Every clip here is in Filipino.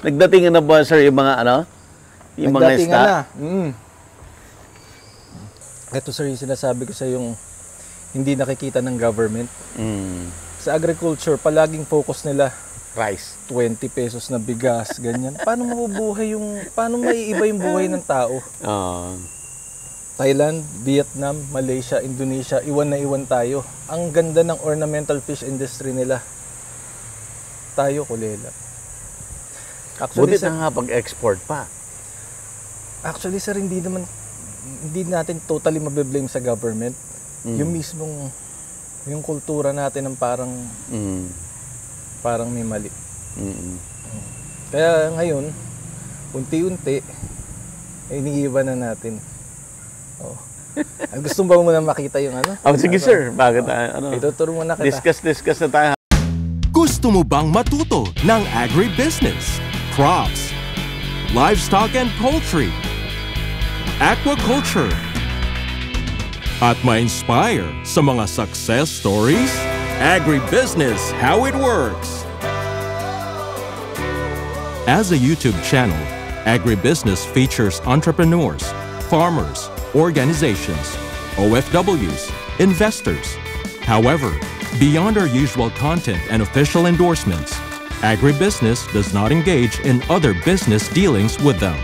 Nagdatingan na ba, sir, yung mga ano? Yung mga Nagdatingan stock? na. Ito sir, yung sinasabi ko sa yung hindi nakikita ng government. Sa agriculture, palaging focus nila Rice. 20 pesos na bigas, ganyan. Paano mabubuhay paano maiiba yung buhay ng tao? Thailand, Vietnam, Malaysia, Indonesia, iwan na iwan tayo. Ang ganda ng ornamental fish industry nila. Tayo, kulela. Buti na nga pag-export pa. Actually, sir, hindi natin totally mabiblame sa government. Yung mismong, yung kultura natin ng parang may mali. Kaya ngayon, unti-unti, iniiba na natin. Gusto ba mo na makita yung ano? Sige sir, bakit Ituturo mo na kita. Discuss na tayo. Gusto mo bang matuto ng agribusiness, crops, livestock and poultry, aquaculture, at ma-inspire sa mga success stories? Agribusiness, how it works. As a YouTube channel, Agribusiness features entrepreneurs, farmers, organizations, OFWs, investors. However, beyond our usual content and official endorsements, Agribusiness does not engage in other business dealings with them.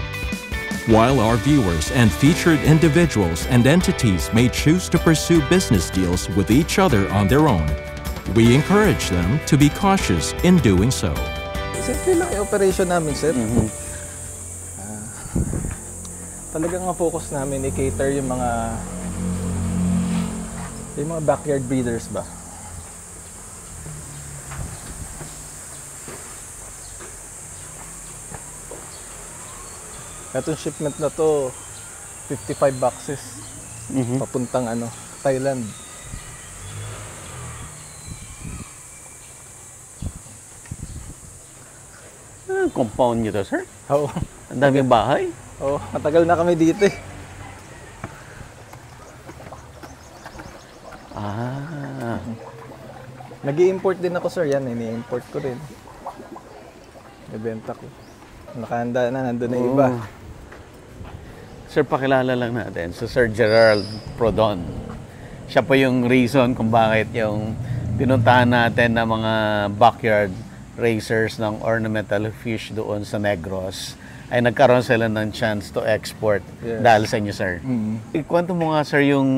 While our viewers and featured individuals and entities may choose to pursue business deals with each other on their own, we encourage them to be cautious in doing so. Simple lang yung operation namin, sir. Talagang ang focus namin i-cater yung mga backyard breeders ba. Itong shipment na to, 55 boxes. Papuntang Thailand. Compound nyo to, sir? Oo. Ang daming bahay? Oo, matagal na kami dito eh. Nag-i-import din ako, sir. Yan, ini-import ko rin. Ibenta ko. Nakahanda na, nandun na iba. Sir, pakilala lang natin. So, Sir Gerald Prodon. Siya po yung reason kung bakit yung pinuntahan natin na mga backyard racers ng ornamental fish doon sa Negros ay nagkaroon sila ng chance to export dahil sa inyo, sir. Ikwento mo nga, sir, yung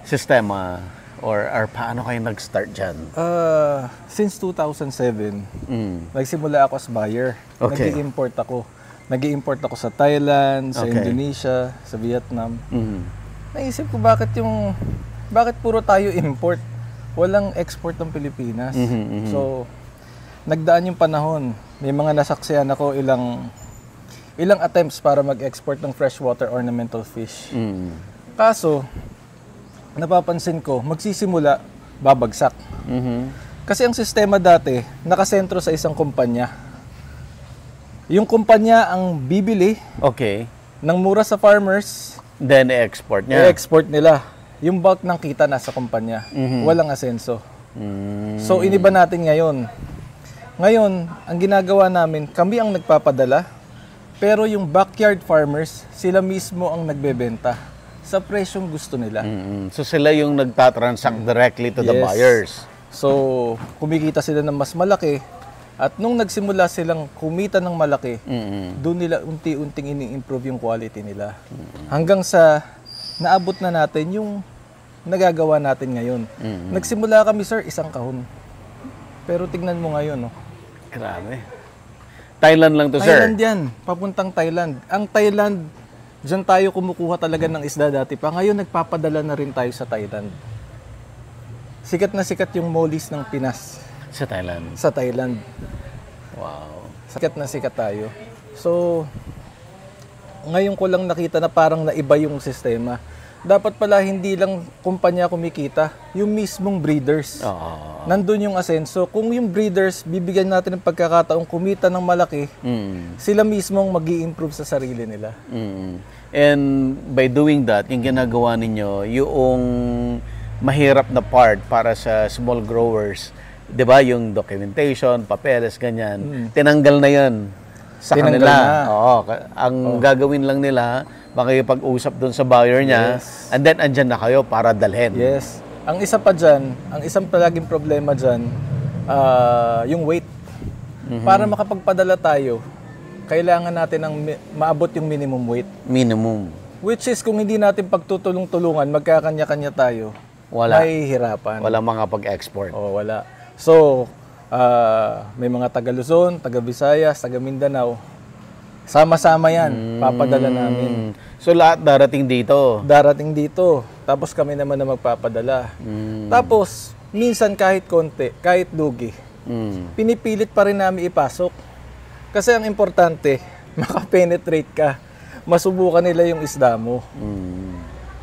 sistema or paano kayo nag-start dyan? Since 2007, nagsimula ako as buyer. Okay. Nag-i-import ako. Nag-i-import ako sa Thailand, sa Indonesia, sa Vietnam. Naisip ko bakit puro tayo import? Walang export ng Pilipinas. So, nagdaan yung panahon. May mga nasaksihan ako ilang attempts para mag-export ng freshwater ornamental fish. Kaso, napapansin ko, magsisimula, babagsak. Kasi ang sistema dati, nakasentro sa isang kumpanya. Yung kumpanya ang bibili ng mura sa farmers, then i-export niya. i-export nila. Yung bulk ng kita nasa kumpanya. Walang asenso. So, iniba natin ngayon. Ngayon, ang ginagawa namin, kami ang nagpapadala, pero yung backyard farmers, sila mismo ang nagbebenta sa presyong gusto nila. So sila yung nagtatransact directly to the buyers. So, kumikita sila ng mas malaki, at nung nagsimula silang kumita ng malaki, doon nila unti-unting ini-improve yung quality nila. Hanggang sa naabot na natin yung nagagawa natin ngayon. Nagsimula kami, sir, 1 kahon. Pero tignan mo ngayon, Grabe. Thailand lang to, sir? Thailand yan. Papuntang Thailand. Ang Thailand, dyan tayo kumukuha talaga ng isda dati pa. Ngayon, nagpapadala na rin tayo sa Thailand. Sikat na sikat yung mollies ng Pinas. Sa Thailand? Sa Thailand. Wow. Sikat na sikat tayo. So, ngayon ko lang nakita na parang naiba yung sistema. Dapat pala hindi lang kumpanya kumikita, yung mismong breeders. Nandun yung asenso. Kung yung breeders, bibigyan natin ng pagkakataong kumita ng malaki, sila mismong mag-i-improve sa sarili nila. And by doing that, yung ginagawa ninyo, yung mahirap na part para sa small growers, 'di ba, yung documentation, papeles, ganyan, tinanggal na 'yon sa Tinanggal kanila. na. Oo, ang gagawin lang nila, makikipag-usap doon sa buyer niya, and then andyan na kayo para dalhin. Yes. Ang isa pa dyan, ang isang palaging problema dyan, yung weight. Para makapagpadala tayo, kailangan natin ng maabot yung minimum weight. Minimum. Which is, kung hindi natin pagtutulong-tulungan, magkakanya-kanya tayo, Wala. mahihirapan. Wala mga pag-export. Oo, wala. So, may mga taga Luzon, taga Visayas, taga Mindanao. Sama-sama yan, papadala namin. So lahat darating dito. Darating dito, tapos kami naman na magpapadala. Tapos, minsan kahit konti, kahit lugi, pinipilit pa rin namin ipasok. Kasi ang importante, makapenetrate ka, masubukan nila yung isda mo.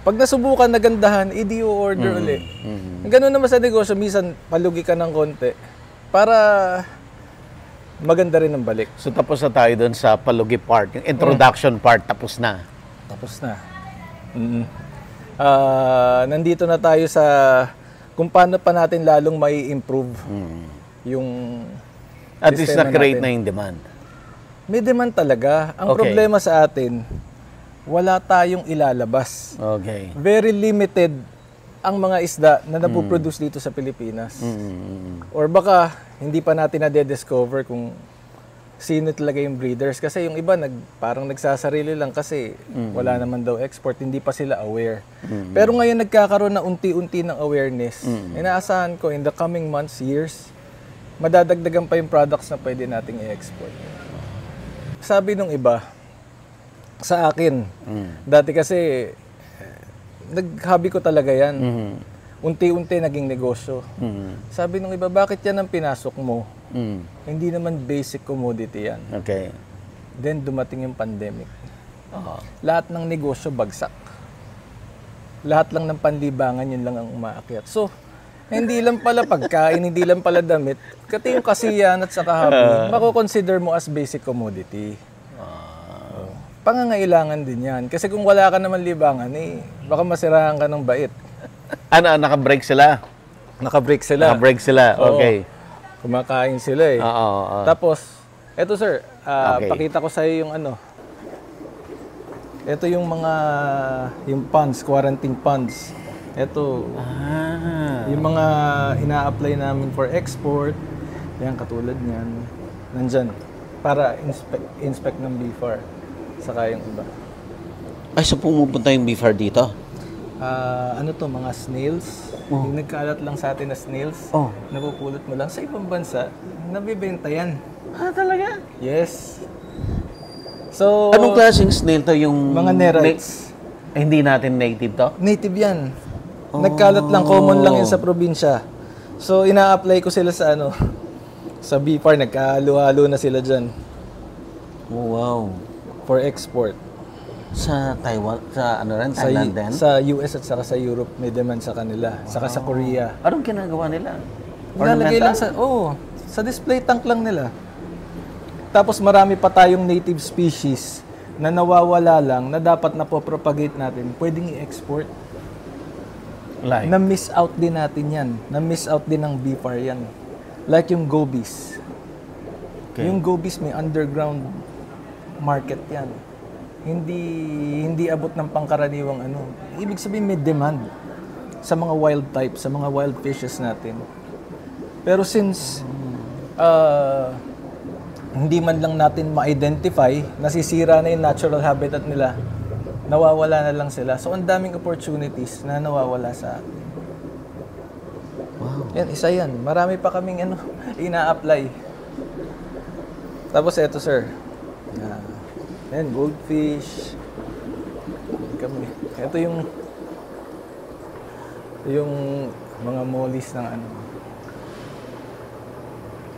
Pag nasubukan, nagandahan, i-order ulit. Ganun naman sa negosyo, minsan palugi ka ng konti para maganda rin ang balik. So tapos na tayo doon sa palugi part, yung introduction part, tapos na. Tapos na. Nandito na tayo sa kung paano pa natin lalong mai improve yung At least sistema na-create natin. na yung demand. May demand talaga. Ang Okay. problema sa atin, wala tayong ilalabas. Okay. Very limited ang mga isda na napoproduce dito sa Pilipinas. Or baka hindi pa natin na-discover kung sino talaga yung breeders. Kasi yung iba parang nagsasarili lang kasi wala naman daw export, hindi pa sila aware. Pero ngayon nagkakaroon na unti-unti ng awareness. Inaasahan ko in the coming months, years, madadagdagan pa yung products na pwede nating i-export. Sabi nung iba, sa akin, dati kasi naghabi ko talaga yan. Unti-unti naging negosyo. Sabi nung iba, bakit yan ang pinasok mo? Hindi naman basic commodity yan. Okay. Then dumating yung pandemic. Lahat ng negosyo bagsak. Lahat lang ng panlibangan, yun lang ang umaakyat. So, hindi lang pala pagkain, hindi lang pala damit. Kati yung kasiyan at saka hobby, mako-consider mo as basic commodity. Pangangailangan din yan. Kasi kung wala ka naman libangan, baka masirahan ka ng bait. Ano, naka-break sila? Naka-break sila. Naka-break sila, okay. Kumakain sila eh. Oo. Tapos, eto sir, Okay. pakita ko sa'yo yung ano. Ito yung mga, yung ponds, quarantine ponds. Ito, yung mga ina-apply namin for export. Yan, katulad niyan. Nandyan. Para inspect ng BFAR. Saka yung iba. Ay, so pumupunta yung beef heart dito? Ano to, mga snails. Yung nagkaalat lang sa atin na snails. Napupulot mo lang. Sa ibang bansa, nabibenta yan. Talaga? Yes. So, Anong klaseng snail to yung... mga nerites. Hindi natin native to? Native yan. Nagkalat lang, common lang yan sa probinsya. So, ina-apply ko sila sa ano, sa BFAR, nagkahalo-halo na sila dyan Oh, wow. for export. Sa Taiwan, sa ano rin, Thailand din? Sa US at saka sa Europe, may demand sa kanila. Saka sa Korea. Anong ginagawa nila? Nilalagay lang sa, sa display tank lang nila. Tapos marami pa tayong native species na nawawala lang, na dapat na po-propagate natin, pwedeng i-export. Like? Na-miss out din natin yan. Na-miss out din ng BFAR yan. Like yung gobies. Okay. Yung gobies may underground market yan. Hindi abot ng pangkaraniwang ano. Ibig sabihin may demand sa mga wild types, sa mga wild fishes natin. Pero since hindi man lang natin ma-identify, nasisira na yung natural habitat nila, nawawala na lang sila. So, ang daming opportunities na nawawala sa atin. Wow. Yan, isa yan. Marami pa kaming ina-apply. Tapos, eto sir. Yan, goldfish. Ito yung mga mollies ng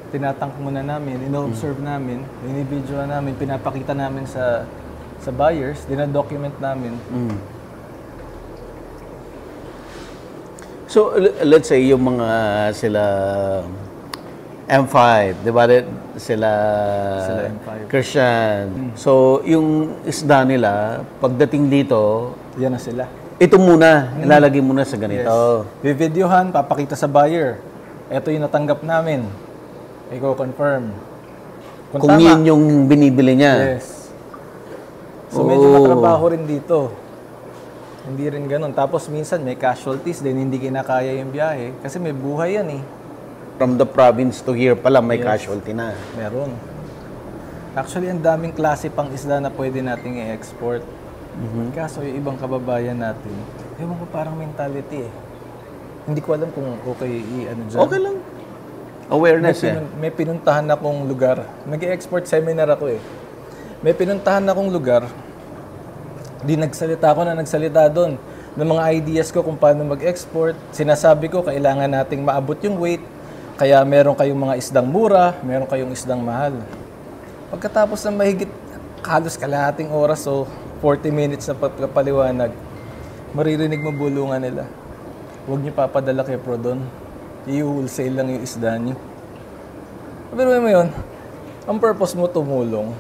tinatank muna namin, ino-observe namin, ini-video namin, pinapakita namin sa buyers, dina-document namin. So, let's say yung mga sila M5, di ba? Sila M5. Christian. So, yung isda nila, pagdating dito, Yan na sila. ito muna, ilalagay muna sa ganito. Yes. Videohan, papakita sa buyer. Ito yung natanggap namin. Ikaw confirm. Kung yun yung binibili niya. Yes. So medyo matrabaho rin dito. Hindi rin ganun. Tapos minsan may casualties din, hindi kinakaya yung biyahe. Kasi may buhay yan eh. From the province to here pala may casualty na. Meron. Actually, ang daming klase pang isda na pwede nating i-export. Kaso yung ibang kababayan natin, ewan ko parang mentality eh. Hindi ko alam kung okay i-ano dyan. Okay lang. Awareness May pinuntahan akong lugar. Nag-export seminar ako eh. May pinuntahan akong lugar. Nagsalita doon ng mga ideas ko kung paano mag-export. Sinasabi ko, kailangan nating maabot yung weight. Kaya meron kayong mga isdang mura, meron kayong isdang mahal. Pagkatapos ng mahigit halos kalahating oras o 40 minutes na pagpapaliwanag, maririnig mo bulungan nila. Huwag niyo papadala kay Prodon. I-wholesale lang yung isda niyo. Pero mo yun, ang purpose mo tumulong,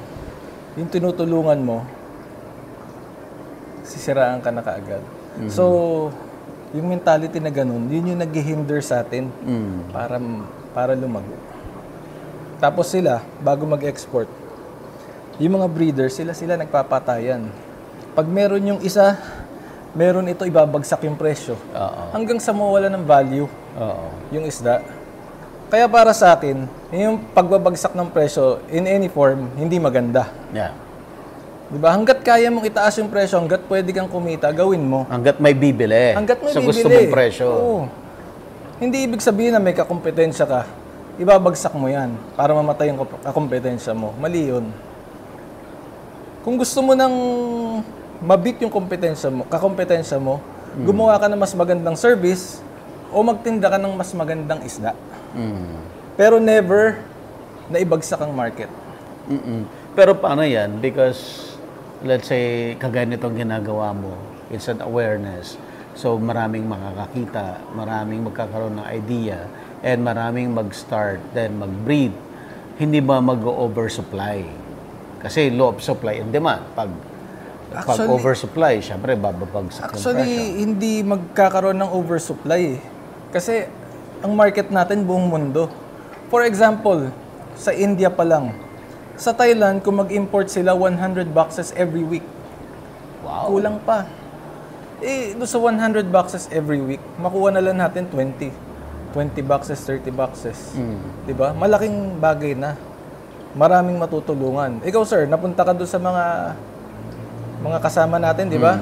yung tinutulungan mo, sisiraan ka na kaagad. So, yung mentality na ganun, yun yung nag-hinder sa atin para lumago. Tapos sila, bago mag-export, yung mga breeders, sila nagpapatayan. Pag meron yung isa, meron ito, ibabagsak yung presyo. Hanggang sa mawala ng value yung isda. Kaya para sa akin, yung pagbabagsak ng presyo in any form, hindi maganda. Yeah. Diba? Hanggat kaya mong itaas yung presyo, hanggat pwede kang kumita, gawin mo. Hanggat may bibili. Hanggat may bibili. Gusto mong presyo. Oo. Hindi ibig sabihin na may kakompetensya ka. Ibabagsak mo yan para mamatay yung kakompetensya mo. Mali yun. Kung gusto mo nang mabit yung kakompetensya mo, gumawa ka ng mas magandang service o magtinda ka ng mas magandang isda. Pero never na ibagsak ang market. Pero paano yan? Because let's say, kagaya nitong ginagawa mo, it's an awareness. So, maraming makakakita, maraming magkakaroon ng idea, and maraming mag-start, then mag-breed. Hindi ba mag-oversupply? Kasi law of supply and demand. Pag oversupply, syempre, bababagsak yung presyo. Actually, hindi magkakaroon ng oversupply. Kasi, ang market natin buong mundo. For example, sa India pa lang, sa Thailand, kung mag-import sila 100 boxes every week. Wow. Kulang pa. Doon sa 100 boxes every week, makuha na lang natin 20 boxes, 30 boxes. Diba? Malaking bagay na. Maraming matutulungan. Ikaw, sir, napunta ka doon sa mga kasama natin, di ba?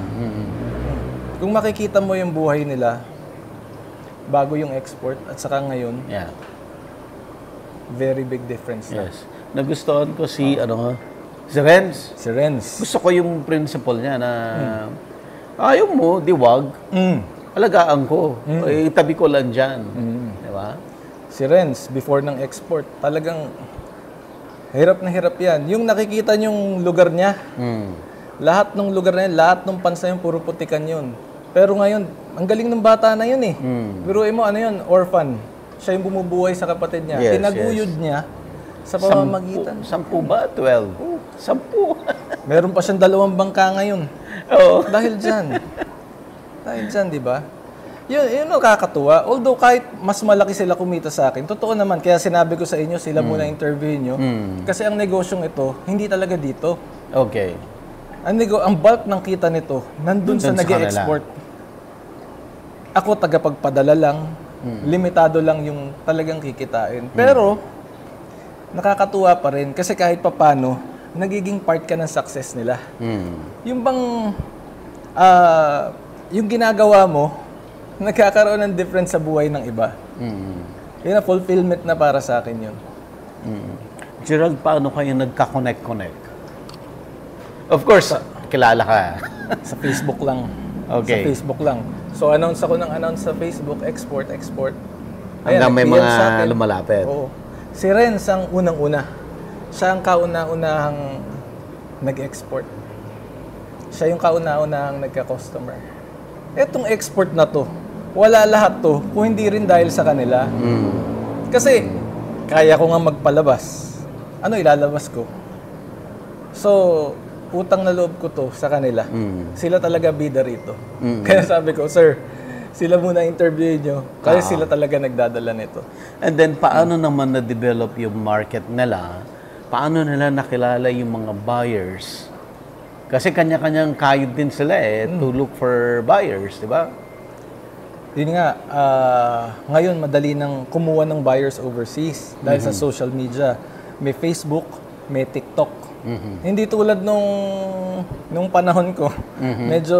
Kung makikita mo yung buhay nila, bago yung export at saka ngayon, very big difference na. Yes. Nagustuhan ko si Renz. Si Renz. Gusto ko yung principle niya na ayaw mo, diwag. Alagaan ko. Itabi ko lang dyan. Di ba? Si Renz, before ng export, talagang hirap na hirap yan. Yung nakikita yung lugar niya, lahat ng lugar na yun, lahat ng pansa yun, puro putikan yun. Pero ngayon, ang galing ng bata na yun eh. Biruin mo, ano yun, orphan. Siya yung bumubuhay sa kapatid niya. Tinaguyod niya sa pamamagitan. 10 ba? 12? 10. Meron pa siyang 2 bangka ngayon. Oo. Dahil dyan. Di ba? Yun nakakatuwa. Although kahit mas malaki sila kumita sa akin, totoo naman. Kaya sinabi ko sa inyo, sila muna interviewin nyo. Kasi ang negosyong ito, hindi talaga dito. Okay. Ang bulk ng kita nito, nandun sa nag-e-export. Ako, tagapagpadala lang. Limitado lang yung talagang kikitain. Pero, nakakatuwa pa rin. Kasi kahit papano, nagiging part ka ng success nila. Yung bang, yung ginagawa mo, nagkakaroon ng difference sa buhay ng iba. Yun na, fulfillment na para sa akin yun. Gerald, paano kayo nagka-connect? Of course, kilala ka. Sa Facebook lang. Okay. Sa Facebook lang. So, announce ako ng announce sa Facebook, export. Hanggang may mga lumalapit. Oo. Si Renz ang unang-una. Siya ang kauna-unahang nag-export. Siya yung kauna-unahang nagka-customer. Etong export na to, wala lahat to kung hindi rin dahil sa kanila. Kasi, kaya ko nga magpalabas. Ano ilalabas ko? So, utang na loob ko to sa kanila. Sila talaga bida rito. Kaya sabi ko, sir, Sila muna interview nyo. Kasi sila talaga nagdadala nito. And then, paano naman na-develop yung market nila? Paano nila nakilala yung mga buyers? Kasi kanya-kanyang kayod din sila to look for buyers, di ba? Yun nga, ngayon madali nang kumuha ng buyers overseas dahil sa social media. May Facebook, may TikTok. Hindi tulad nung panahon ko. Medyo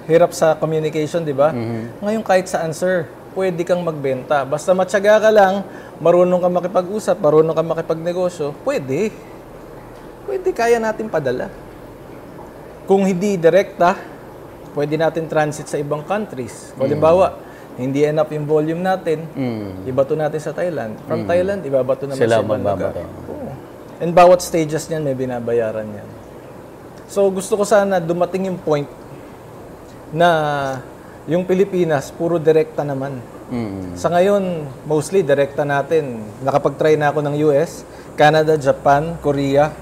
hirap sa communication, di ba? Ngayon kahit saan, sir, pwede kang magbenta. Basta matyaga ka lang, marunong ka makipag-usap, marunong ka makipagnegosyo, pwede. Pwede, kaya natin padala. Kung hindi direkta, pwede natin transit sa ibang countries. Halimbawa, hindi enough yung volume natin, ibato natin sa Thailand. From Thailand, ibabato naman Sila sa ibang lugar. magbabato. And bawat stages niyan, may binabayaran yan. So, gusto ko sana dumating yung point na yung Pilipinas, puro direkta naman. Sa ngayon, mostly direkta natin. Nakapag-try na ako ng US, Canada, Japan, Korea,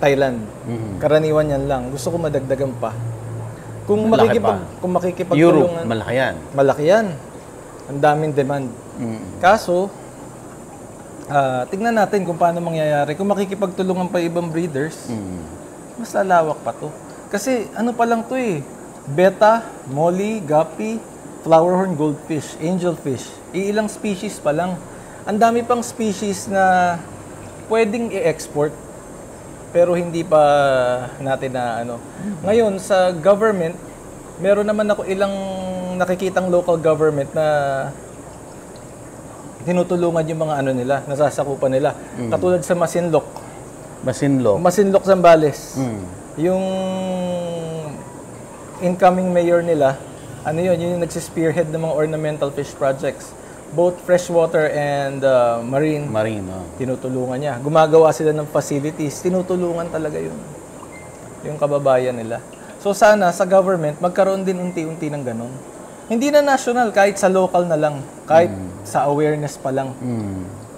Thailand. Karaniwan yan lang. Gusto ko madagdagan pa. Kung makikipagtulungan, Europe, malaki yan. Malaki yan. Ang daming demand. Kaso, tingnan natin kung paano mangyayari. Kung makikipagtulungan pa ibang breeders, mas lalawak pa to. Kasi ano pa lang to beta, molly, guppy, flowerhorn goldfish, angelfish. Iilang species pa lang. Ang dami pang species na pwedeng i-export pero hindi pa natin na Ngayon sa government, meron naman ako ilang nakikitang local government na tinutulungan yung mga nila, nasasakupan nila. Katulad sa Masinloc. Masinloc, Zambales. Yung incoming mayor nila, yun yung nagsispearhead ng mga ornamental fish projects. Both freshwater and marine. Tinutulungan niya. Gumagawa sila ng facilities. Tinutulungan talaga yun. Yung kababayan nila. So sana sa government, magkaroon din unti-unti ng ganun. Hindi na national, kahit sa local na lang. Kahit sa awareness pa lang.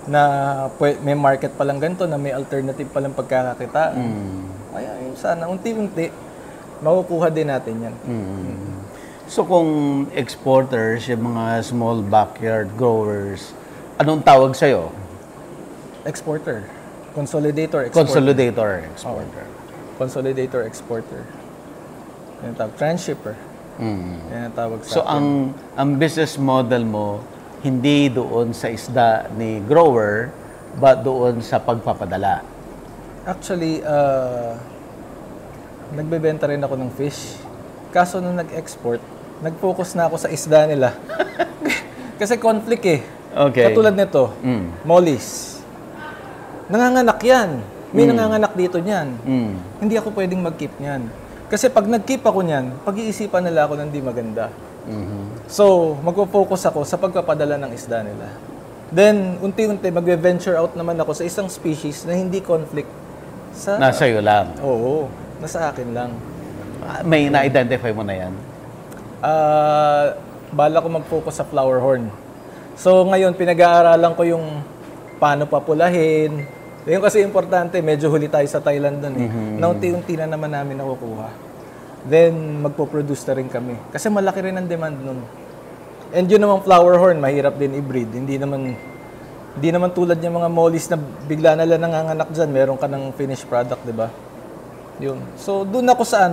Na may market pa lang ganito, na may alternative pa lang pagkakakitaan. Kaya yun sana, unti-unti, makukuha din natin yan. So kung exporters, yung mga small backyard growers, anong tawag sa'yo? Exporter. Consolidator, exporter. Consolidator, exporter. Consolidator, exporter. Yan tawag. Transshipper. Yan ang tawag sa So ang business model mo, hindi doon sa isda ni grower, but doon sa pagpapadala. Actually, nagbebenta rin ako ng fish. Kaso nung nag-export, nag-focus na ako sa isda nila. Kasi conflict Okay. Katulad nito, mollies. Nanganganak yan. May nanganganak dito niyan. Hindi ako pwedeng mag-keep niyan. Kasi pag nag-keep ako niyan, pag-iisipan nila ako ng di maganda. So, magpo-focus ako sa pagpapadala ng isda nila. Then, unti-unti, magve-venture out naman ako sa isang species na hindi conflict sa... Nasa iyo lang. Oo, nasa akin lang. May na-identify mo na yan? Bala ko mag-focus sa flowerhorn. So, ngayon, pinag-aaralan ko yung paano papulahin. Yung kasi importante, medyo huli tayo sa Thailand dun Na unti-unti na naman namin nakukuha. Then, magpo-produce na rin kami. Kasi malaki rin ang demand nun. And yun naman flowerhorn, mahirap din i-breed. Hindi naman tulad yung mga mollies na bigla na lang nanganganak dyan. Meron ka ng finished product, di ba? Yun. So, dun ako sa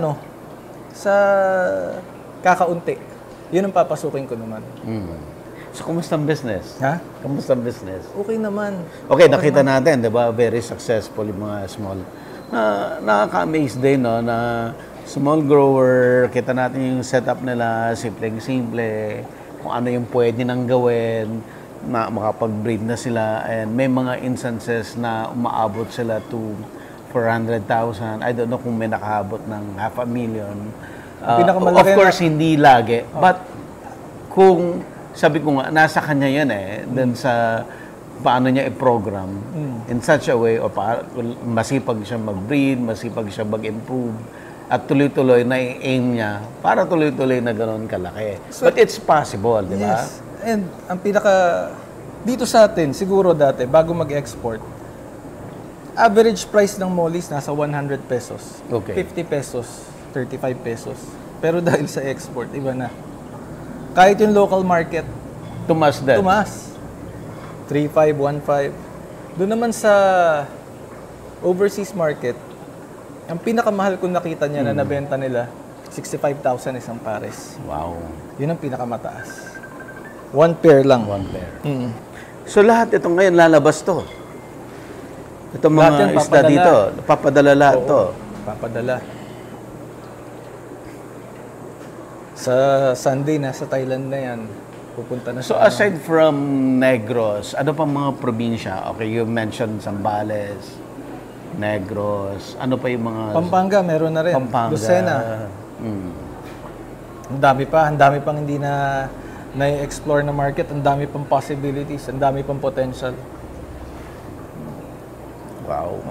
sa kakaunti. Yun ang papasukin ko naman. So, kumusta ang business? Ha? Kumusta ang business? Okay naman. Okay, nakita natin, di ba? Very successful yung mga small. Nakaka-amaze din, no? Na small grower, kita natin yung setup nila, simpleng-simple, kung ano yung pwede nang gawin, na makapag-breed na sila, and may mga instances na umaabot sila to 400,000. I don't know kung may nakaabot ng 500,000. Of course, hindi lagi. But, kung sabi ko nga, nasa kanya yan dun sa paano niya i-program in such a way, o masipag siya mag-breed, masipag siya mag-improve, at tuloy-tuloy na i-aim niya para tuloy-tuloy na gano'n kalaki. But it's possible, di ba? Yes. And ang dito sa atin, siguro dati, bago mag-export, average price ng mollies nasa 100 pesos. Okay. 50 pesos, 35 pesos. Pero dahil sa export, iba na. Kahit yung local market, Tumas din. tumas. 3.5, 1.5. Doon naman sa overseas market, ang pinakamahal kong nakita niya na nabenta nila, 65,000 isang pares. Wow. Yun ang pinakamataas. One pair lang. One pair. Mm. So lahat ito ngayon lalabas to. Itong Lahat mga yan, isda papadala. dito, papadala lahat Oo, to. papadala. Sa Sunday, nasa Thailand na yan. Pupunta na So sa aside from Negros, ano pang mga probinsya? Okay, you mentioned Zambales, Negros, ano pa yung mga... Pampanga, meron na rin. Pampanga. Lucena. Mm. Ang dami pang hindi na-explore na market. Ang dami pang possibilities, ang dami pang potential. Wow.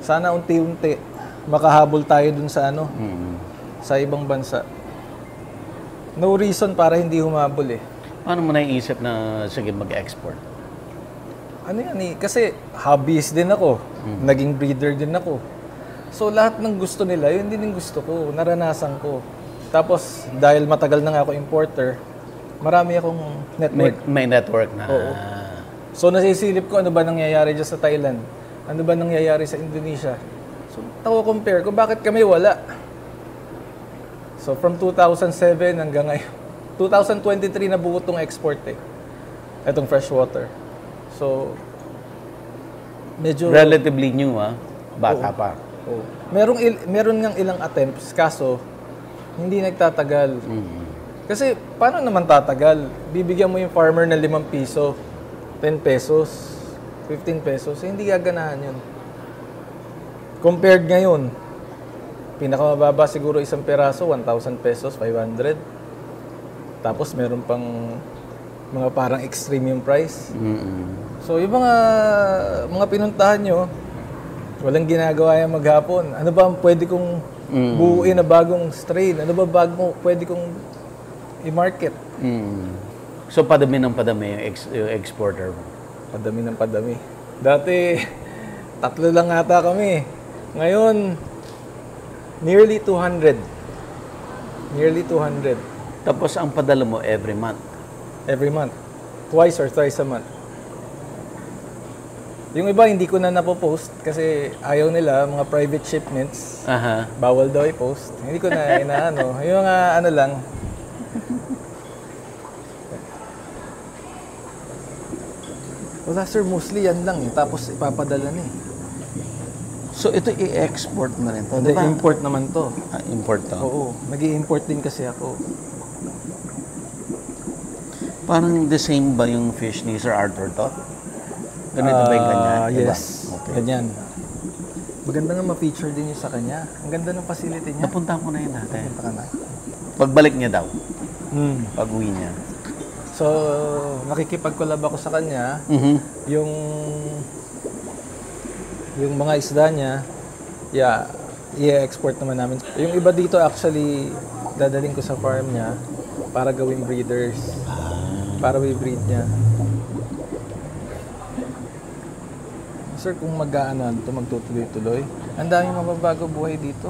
Sana unti-unti makahabol tayo dun sa sa ibang bansa. No reason para hindi humabol eh. Paano mo naisip na, sige, mag-export? Ano yan eh? Kasi hobbyist din ako. Naging breeder din ako. So lahat ng gusto nila, yun din yung gusto ko. Naranasan ko. Tapos dahil matagal na nga ako importer, marami akong network. May network na. Oo. So nasisilip ko ano ba nangyayari dyan sa Thailand? Ano ba nangyayari sa Indonesia? So compare ko, bakit kami wala? So from 2007 hanggang ngayon, 2023 na buo tong export eh. Itong freshwater. So medyo Relatively new, bata pa. oh, meron ngang ilang attempts kaso hindi nagtatagal. Kasi paano naman tatagal? Bibigyan mo yung farmer ng 5 piso, 10 pesos, 15 pesos, hindi gaganahan yun. Compared ngayon, pinakamababa siguro isang peraso, 1,000 pesos, 500. Tapos meron pang mga parang extreme yung price. So yung mga pinuntahan nyo, walang ginagawa yung maghapon. Ano ba ang pwede kong buuin na bagong strain? Ano ba pwede kong i-market? So padami ng padami yung exporter mo? Padami ng padami. Dati, 3 lang ata kami. Ngayon, nearly 200. Nearly 200. Tapos ang padala mo every month? Every month. Twice or thrice a month. Yung iba, hindi ko na napopost kasi ayaw nila, mga private shipments. Aha. Bawal daw i-post. Hindi ko na inaano. Yung mga ano lang. Wala sir, mostly yan lang eh. Tapos ipapadala na eh. So ito i-export na rin to, Hindi, di ba? import naman to. Import to. Oo, nag-i-import din kasi ako. Parang the same ba yung fish ni Sir Arthur to? Ganito ba yung kanya? Iba? Yes, Okay. ganyan. Maganda nga ma-feature din yung sa kanya. Ang ganda ng facility niya. Napunta ko na yun dati. Punta ka na. Pagbalik niya daw. Pag-uwi niya. So, nakikipag-collab ako sa kanya. Yung mga isda niya, i-export naman namin. Yung iba dito actually, dadaling ko sa farm niya para gawing breeders. Para i-breed niya. Sir, kung mag-aanan ito, magtutuloy-tuloy, ang daming mababago buhay dito.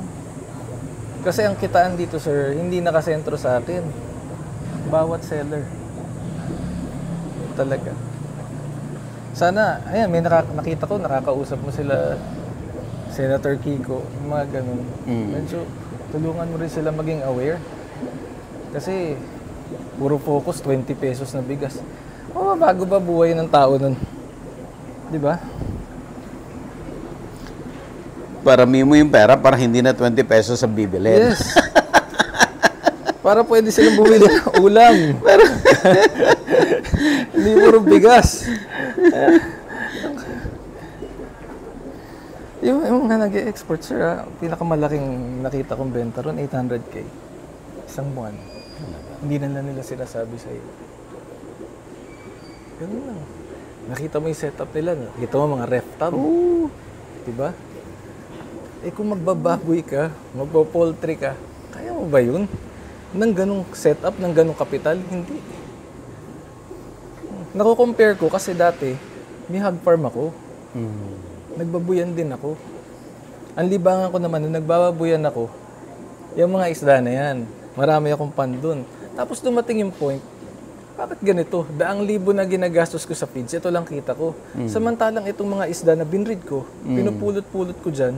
Kasi ang kitaan dito, sir, hindi nakasentro sa atin. Bawat seller. Talaga. Sana, ayan, may nakita ko, nakakausap mo sila, Senator Kiko, yung mga ganun. Medyo tulungan mo rin sila maging aware. Kasi, puro focus, 20 pesos na bigas. Bago ba buhay ng tao nun? Di ba? Parami mo yung pera para hindi na 20 pesos ang bibilin. Yes. Para pwede silang bumili ng ulam. Hindi puro bigas. Yung nga nag-export, sir, pinakamalaking nakita kong benta ron, 800K. Isang buwan. Hindi na nila sinasabi sa'yo. Ganun lang. Nakita mo yung setup nila. Nakita mo mga ref tub. Diba? Kung magbababoy ka, magpo-poultry ka, kaya mo ba yun? Nang ganong setup, nang ganong kapital? Hindi. Nako-compare ko kasi dati, may hog farm ako. Nagbabuyan din ako. Ang libangan ko naman, nung nagbababuyan ako, yung mga isda na yan, marami akong pan dun. Tapos dumating yung point, bakit ganito? Daang libo na ginagastos ko sa feeds, ito lang kita ko. Samantalang itong mga isda na binreed ko, pinupulot-pulot ko dyan,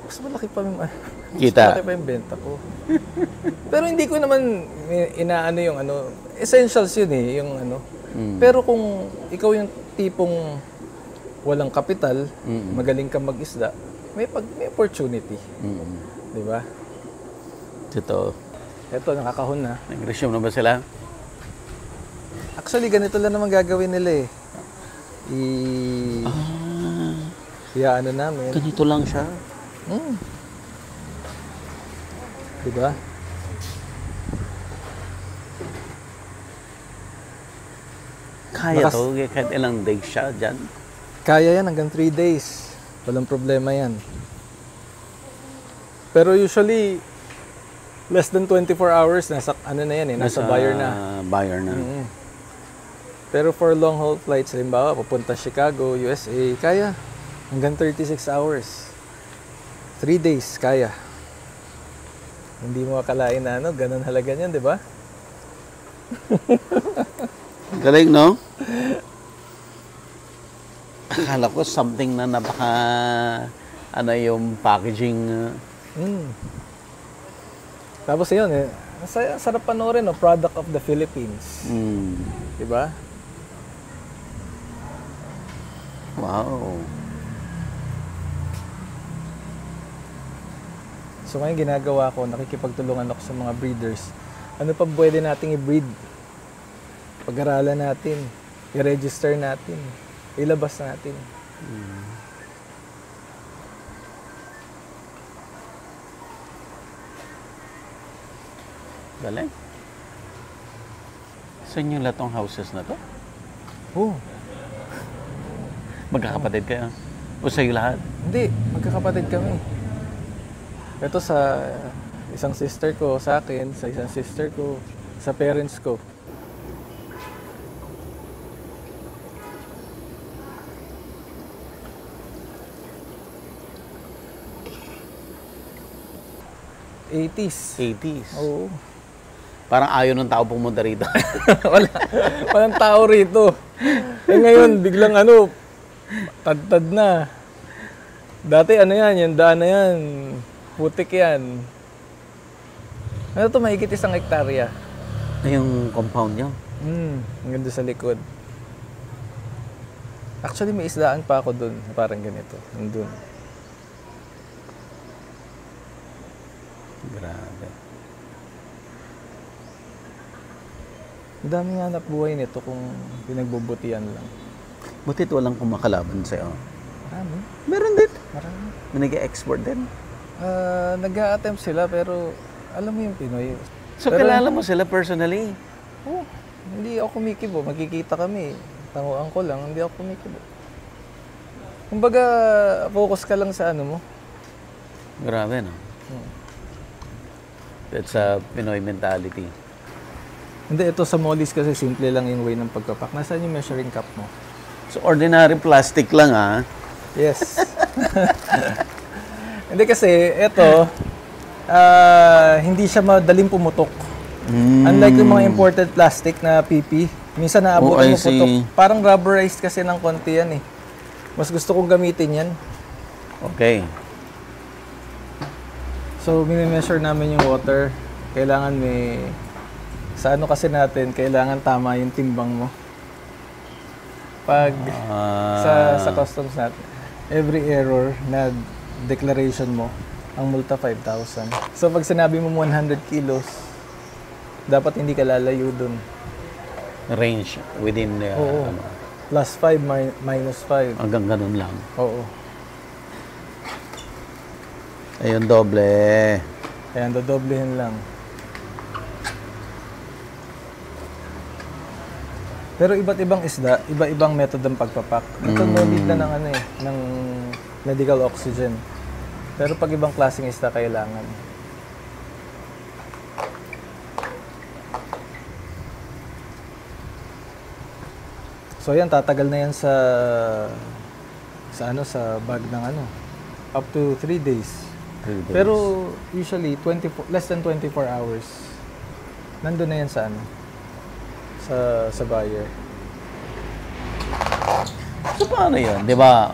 mas malaki pa yung, Kita. malaki pa yung benta ko. Pero hindi ko naman inaano yung ano, essentials yun eh, yung ano. Pero kung ikaw yung tipong walang kapital, magaling ka mag-isda, may opportunity. Di ba? Ito. Ito, nakakahon na. Nag-resume na ba sila? Actually, ganito lang naman gagawin nila eh. Iyaano namin. Ganito lang siya. Diba? Kaya to, kahit ilang days siya dyan. Kaya yan hanggang 3 days. Walang problema yan. Pero usually, less than 24 hours, nasa ano na yan eh, nasa buyer na. Buyer na. Pero for long haul flights, halimbawa, papunta Chicago, USA, kaya. Hanggang 36 hours. 3 days, kaya. Hindi mo akalain na ano, ganun halaga niyan, di ba? Galing, no? Akala ko something na napaka, ano yung packaging. Tapos yun eh, sarap panoorin, no? Product of the Philippines. Di ba? Wow. So ngayon ginagawa ko, nakikipagtulungan ako sa mga breeders. Ano pa pwede nating i-breed? Pag-aralan natin, i-register natin, ilabas natin. Galing. Saan yung latong houses na to? Oh, Magkakapatid kayo? O sa'yo lahat? hindi, magkakapatid kami. Ito sa isang sister ko, sa akin, sa isang sister ko, sa parents ko. '80s. 80s. Oo. Parang ayaw ng tao pumunta rito. Walang tao rito. Eh ngayon, biglang ano, tad-tad na. Dati ano yan, yung daan na yan, putik yan. Ano to, mahigit 1 hektarya. Yung compound niyo? Ang ganda sa likod. Actually, may isdaan pa ako dun, parang ganito, nandun. Grabe. Ang daming hanap buhay nito kung pinagbubutihan lang. Butit walang kumakalaban sa'yo. Marami. Meron din. Marami. May nag-export din. Nag-a-attempt sila pero alam mo yung Pinoy. So, Pero- kilala mo sila personally? Oh, hindi ako kumikibo. Magkikita kami. Tanguan ko lang, hindi ako kumikibo. Kumbaga, focus ka lang sa ano mo. Grabe, no? That's a Pinoy mentality. Hindi, ito sa Molly's kasi simple lang yung way ng pagpapak. Nasaan yung measuring cup mo? So, ordinary plastic lang, ah. Yes. Hindi kasi, ito, hindi siya madaling pumutok. Unlike yung mga imported plastic na PP, minsan naabot mo putok. Parang rubberized kasi ng konti yan eh. Mas gusto kong gamitin yan. Okay. So, mini-measure namin yung water. Kailangan may... Sa ano kasi natin, kailangan tama yung timbang mo. Pag sa customs natin, every error na declaration mo, ang multa 5,000. So, pag sinabi mo 100 kilos, dapat hindi ka lalayo dun. Range within the... Oo. Plus 5, minus 5. Hanggang ganun lang. Oo. Ayun, doble. Ayan, dodoblehin lang. Pero iba't ibang isda, iba-ibang method ng pagpapak. Ito no need na ng ano eh, ng medical oxygen. Pero pag ibang klaseng isda kailangan. So yan, tatagal na yan sa bag ng ano, up to 3 days. 3 days. Pero usually less than 24 hours. nandun na yan sa ano? Sa buyer. So, paano yun? Di ba,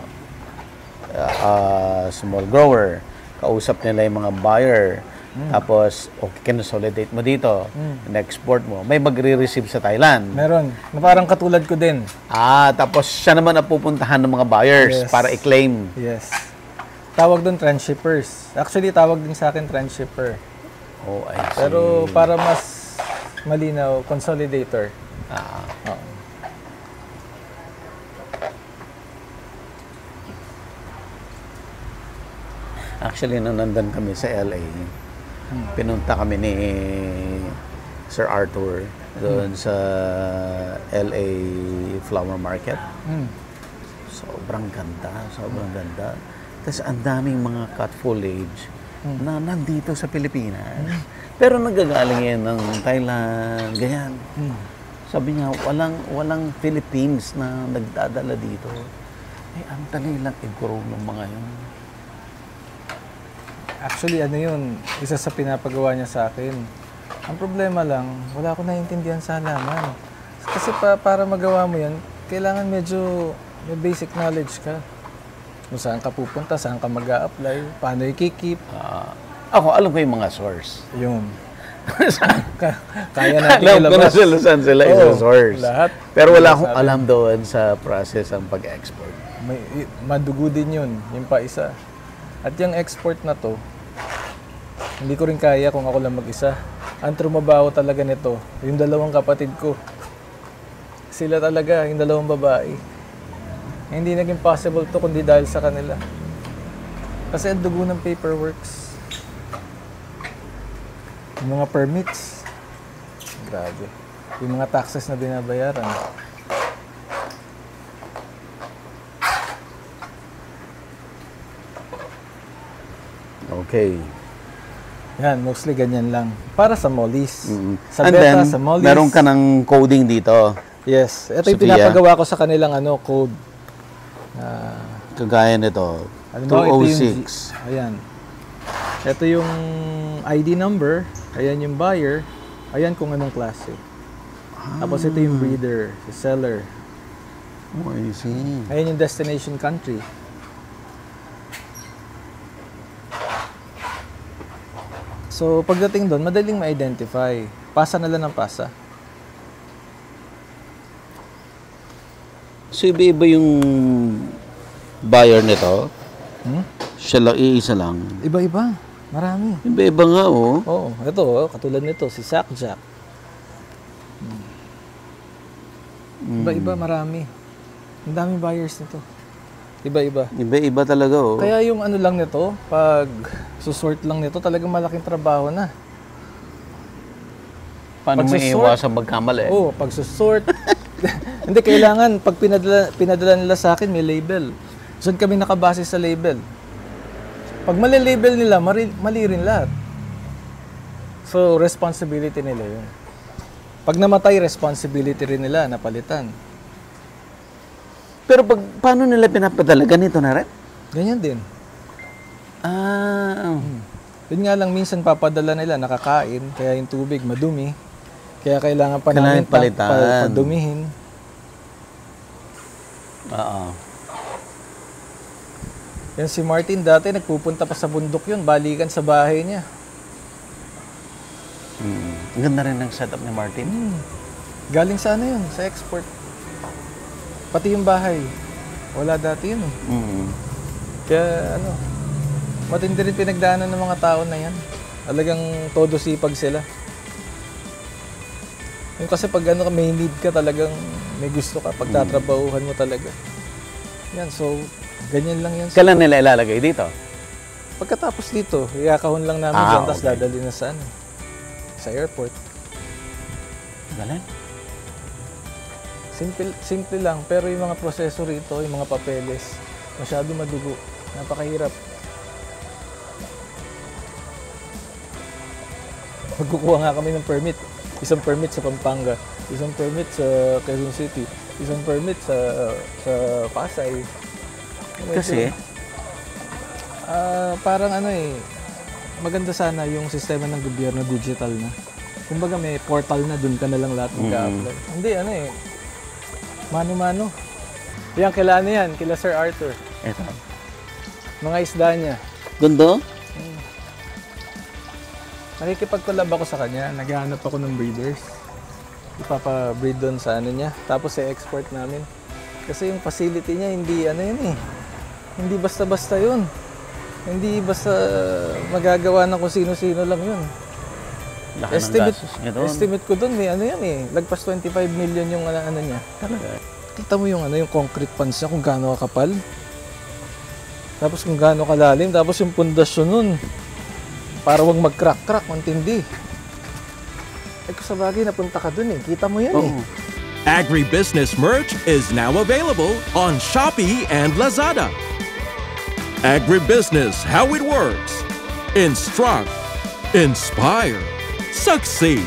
small grower, kausap nila yung mga buyer, tapos, okay, consolidate mo dito, in-export mo, may magre-receive sa Thailand. Meron. Na parang katulad ko din. Tapos siya naman ang pupuntahan ng mga buyers Yes. para i-claim. Yes. Tawag doon transshippers. Actually, tawag din sa akin transshipper. Oh, I see. Pero para mas malinaw, consolidator. Oo. Actually, nung nandun kami sa LA, pinunta kami ni Sir Arthur doon sa LA Flower Market. Sobrang ganda, sobrang ganda. Tapos ang daming mga cut foliage na nandito sa Pilipinas. Pero nagagaling yan ng Thailand, ganyan. Sabi niya, walang Philippines na nagdadala dito. Ang dali lang i-grow ng mga yun. Actually, ano yun, isa sa pinapagawa niya sa akin. Ang problema lang, wala akong naiintindihan sa halaman. Kasi para magawa mo yan, kailangan medyo may basic knowledge ka. Kung saan ka pupunta, saan ka mag-a-apply, paano i-keep. Ako, alam ko yung mga source. Yun. Kaya natin ilabas. Alam ko na saan sila isa source. Lahat. Pero wala akong alam doon sa process ng pag-export. Madugo din yun, yung pa isa. At yung export na to, hindi ko rin kaya kung ako lang mag-isa. Ang trumabaho talaga nito, yung dalawang kapatid ko. Sila talaga, yung dalawang babae. Hindi naging possible to kundi dahil sa kanila. Kasi ang dugo ng paperworks. Yung mga permits. Grabe. Yung mga taxes na binabayaran. Okay. Yan, mostly ganyan lang. Para sa mollies. Sa And beta, then, sa mollies. meron ka ng coding dito. Yes. Ito yung Sophia. pinapagawa ko sa kanilang code. Kagaya nito, Halimbawa, ito yung 206. Ayan. Ito yung ID number. Ayan yung buyer. Ayan kung anong klase. Tapos ito yung breeder, si seller. Oh, I see. Ayan yung destination country. So, pagdating doon, madaling ma-identify. Pasa na lang ng pasa. So, iba-iba yung buyer nito? Siya lang, iisa lang? Iba-iba. Marami. Iba-iba nga, oh. Oo. Ito, katulad nito, si Sackjack. Iba-iba, marami. Ang daming buyers nito. Iba-iba. Iba-iba talaga, oh. Kaya yung ano lang nito, pag susort lang nito, talagang malaking trabaho na. Paano may iwasan magkamali? Oo, pag susort. Hindi, kailangan, pag pinadala nila sa akin, may label. Saan kami nakabase sa label? Pag mali-label nila, mali rin lahat. So, responsibility nila yun. Pag namatay, responsibility rin nila, napalitan. Pero paano nila pinapadala? Ganito na rin? Ganyan din. Yun nga lang, minsan papadala nila, nakakain, kaya yung tubig madumi. Kaya kailangan pa namin palitan. padumihin. Oo. Yan si Martin dati, nagpupunta pa sa bundok yun, balikan sa bahay niya. Ang ganda rin ng setup ni Martin. Galing sa ano yun, sa export. Pati yung bahay. Wala dati yun eh. Kaya ano, matindi rin pinagdaanan ng mga tao na yan. Talagang todo sipag sila. Yung kasi pag ano, may need ka talagang, may gusto ka, pagtatrabahuhan mo talaga. Yan, so, ganyan lang yan. Kailan nila ilalagay dito? Pagkatapos dito, iakahon lang namin dyan, tapos dadali na sa ano, sa airport. Galing. Simple lang, pero yung mga proseso rito, yung mga papeles, masyado madugo. Napakahirap. Magkukuha nga kami ng permit. Isang permit sa Pampanga, isang permit sa Quezon City, isang permit sa Pasay. Kasi? Parang ano eh, maganda sana yung sistema ng gobyerno digital na. Kumbaga may portal na, dun ka na lang lahat mag-apply. Hindi, ano eh. Mano-mano. Yan, kila ano yan? Kila Sir Arthur. Ito. Mga isda niya. Gundo? Nakikipag-collab ako sa kanya. Naghahanap ako ng breeders. Ipapa-breed doon sa ano niya. Tapos i-export namin. Kasi yung facility niya, hindi ano yun eh. Hindi basta-basta yun. Hindi basta magagawa ng kung sino-sino lang yun. Estimate ko doon, may ano yan eh. Lagpas 25 million yung ano niya. Talaga. Kita mo yung ano, yung concrete pans niya kung gaano kakapal. Tapos kung gaano kalalim, tapos yung pundasyon nun. Para wag mag-crack-crack, mantindi. Eh kung sa bagay, napunta ka dun eh. Kita mo yan eh. Agribusiness merch is now available on Shopee and Lazada. Agribusiness, how it works. Instruct, inspire, succeed.